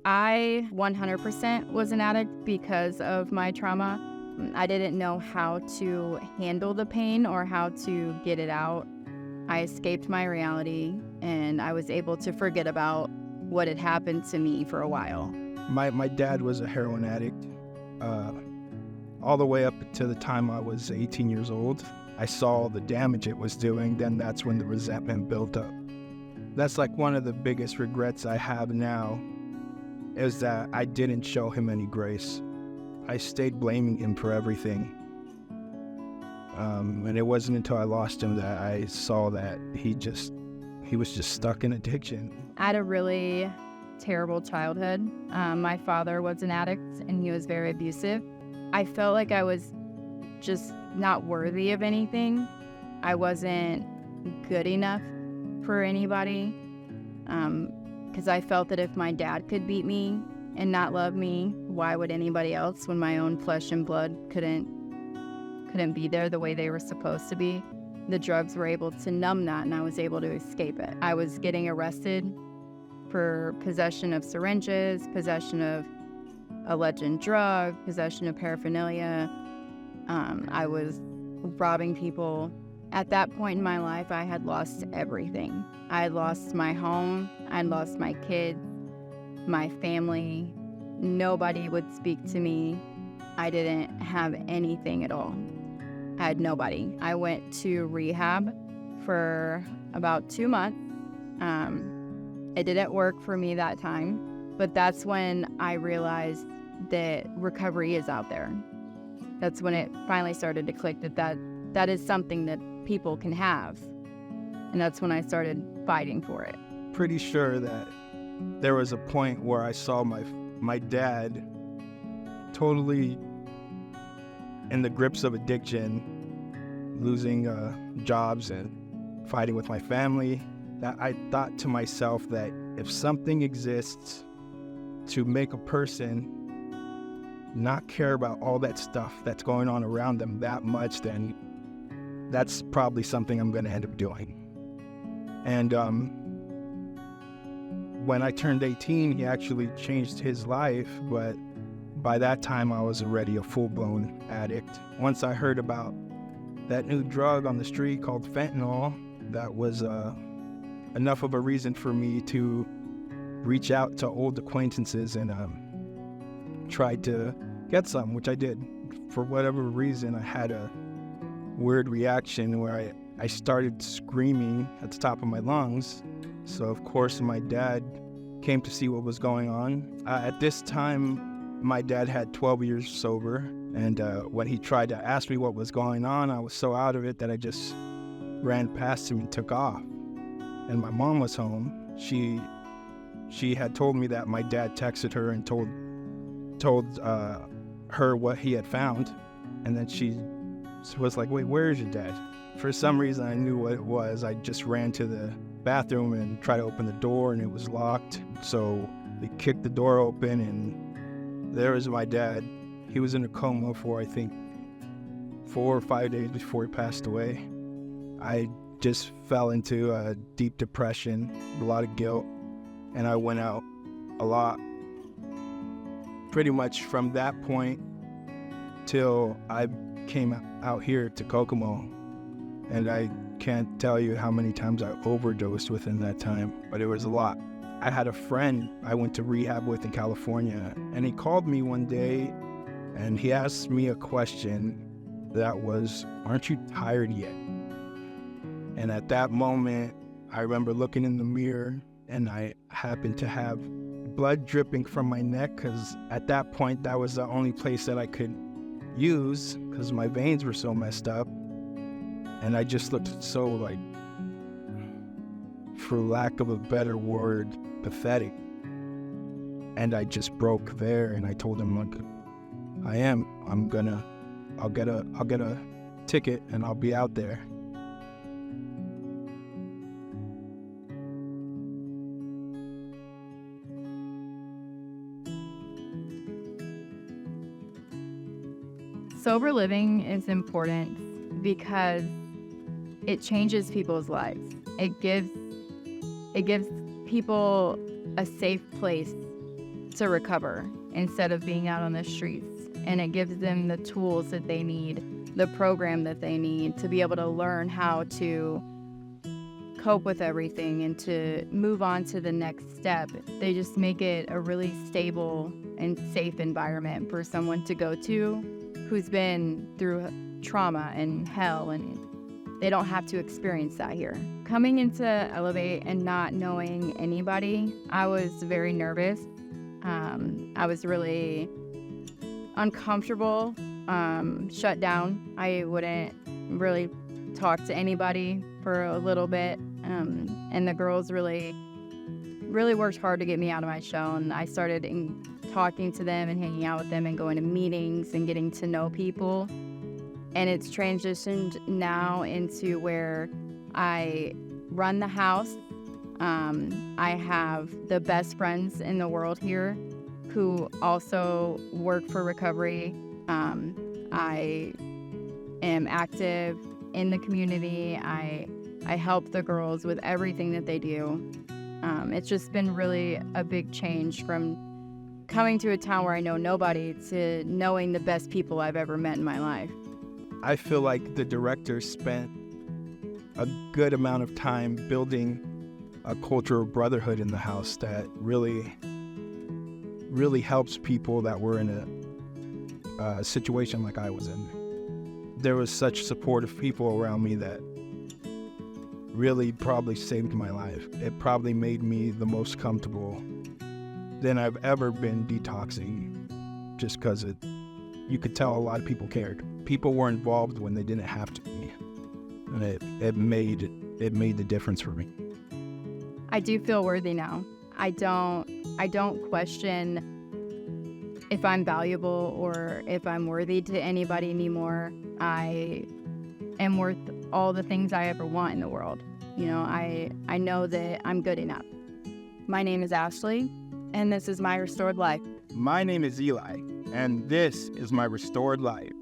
I 100% was an addict because of my trauma. I didn't know how to handle the pain or how to get it out. I escaped my reality, and I was able to forget about what had happened to me for a while. My dad was a heroin addict. All the way up to the time I was 18 years old. I saw the damage it was doing, then that's when the resentment built up. That's like one of the biggest regrets I have now, is that I didn't show him any grace. I stayed blaming him for everything. And it wasn't until I lost him that I saw that he was just stuck in addiction. I had a really terrible childhood. My father was an addict, and he was very abusive. I felt like I was just not worthy of anything. I wasn't good enough for anybody, because I felt that if my dad could beat me and not love me, why would anybody else, when my own flesh and blood couldn't be there the way they were supposed to be? The drugs were able to numb that, and I was able to escape it. I was getting arrested for possession of syringes, possession of alleged drug, possession of paraphernalia. I was robbing people. At that point in my life, I had lost everything. I had lost my home. I had lost my kids, my family. Nobody would speak to me. I didn't have anything at all. I had nobody. I went to rehab for about 2 months. It didn't work for me that time, but that's when I realized that recovery is out there. That's when it finally started to click that is something that people can have. And that's when I started fighting for it. Pretty sure that there was a point where I saw my dad totally in the grips of addiction, losing jobs and fighting with my family, that I thought to myself that if something exists to make a person not care about all that stuff that's going on around them that much, then that's probably something I'm going to end up doing. And when I turned 18, he actually changed his life, but by that time I was already a full-blown addict. Once I heard about that new drug on the street called fentanyl, that was enough of a reason for me to reach out to old acquaintances and try to get some, which I did. For whatever reason, I had a weird reaction where I started screaming at the top of my lungs. So of course my dad came to see what was going on. At this time, my dad had 12 years sober, and when he tried to ask me what was going on, I was so out of it that I just ran past him and took off. And my mom was home. She had told me that my dad texted her and told her what he had found, and then she was like, "Wait, where is your dad?" For some reason, I knew what it was. I just ran to the bathroom and tried to open the door, and it was locked. So they kicked the door open, and there was my dad. He was in a coma for, I think, 4 or 5 days before he passed away. I just fell into a deep depression, a lot of guilt, and I went out a lot. Pretty much from that point till I came out here to Kokomo, and I can't tell you how many times I overdosed within that time, but it was a lot. I had a friend I went to rehab with in California, and he called me one day and he asked me a question that was, "Aren't you tired yet?" And at that moment, I remember looking in the mirror, and I happened to have blood dripping from my neck, because at that point, that was the only place that I could use because my veins were so messed up. And I just looked so, like, for lack of a better word, pathetic. And I just broke there, and I told him, look, I'll get a ticket and I'll be out there. Sober living is important because it changes people's lives. It gives people a safe place to recover instead of being out on the streets. And it gives them the tools that they need, the program that they need to be able to learn how to cope with everything and to move on to the next step. They just make it a really stable and safe environment for someone to go to who's been through trauma and hell, and they don't have to experience that here. Coming into Elevate and not knowing anybody, I was very nervous. I was really uncomfortable, shut down. I wouldn't really talk to anybody for a little bit. And the girls really worked hard to get me out of my shell. And I started talking to them and hanging out with them and going to meetings and getting to know people. And it's transitioned now into where I run the house. I have the best friends in the world here who also work for recovery. I am active in the community. I help the girls with everything that they do. It's just been really a big change from coming to a town where I know nobody to knowing the best people I've ever met in my life. I feel like the director spent a good amount of time building a culture of brotherhood in the house that really helps people that were in a situation like I was in. There was such supportive people around me that really probably saved my life. It probably made me the most comfortable than I've ever been detoxing, just because you could tell a lot of people cared. People were involved when they didn't have to be, and it made the difference for me. I do feel worthy now. I don't question if I'm valuable or if I'm worthy to anybody anymore. I am worth all the things I ever want in the world. You know, I know that I'm good enough. My name is Ashley, and this is my restored life. My name is Eli, and this is my restored life.